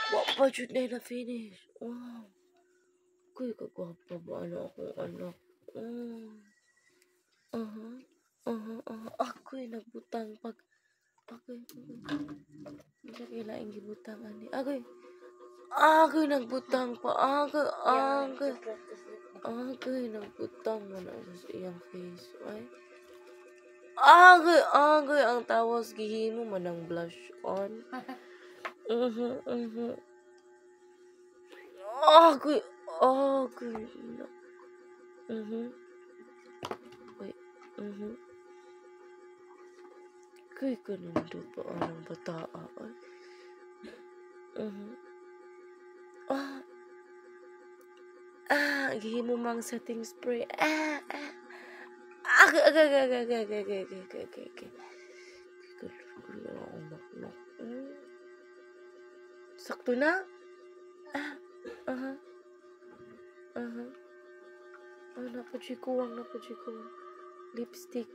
Wa pa jud na finish. Wow. Kuy kagwapa ba akong anak. Ako'y nagbutang ako'y laing gibutang ani. Ako'y nagbutang pa. Ako'y nagbutang man sa iyang face. Ay. Agoy ang tawas gihimo man ang blush on. Agoy. Wait. Kay kanindot pa ang bataa. Gihimo mang setting spray. Sakto na? Napajikuwang. Lipstick.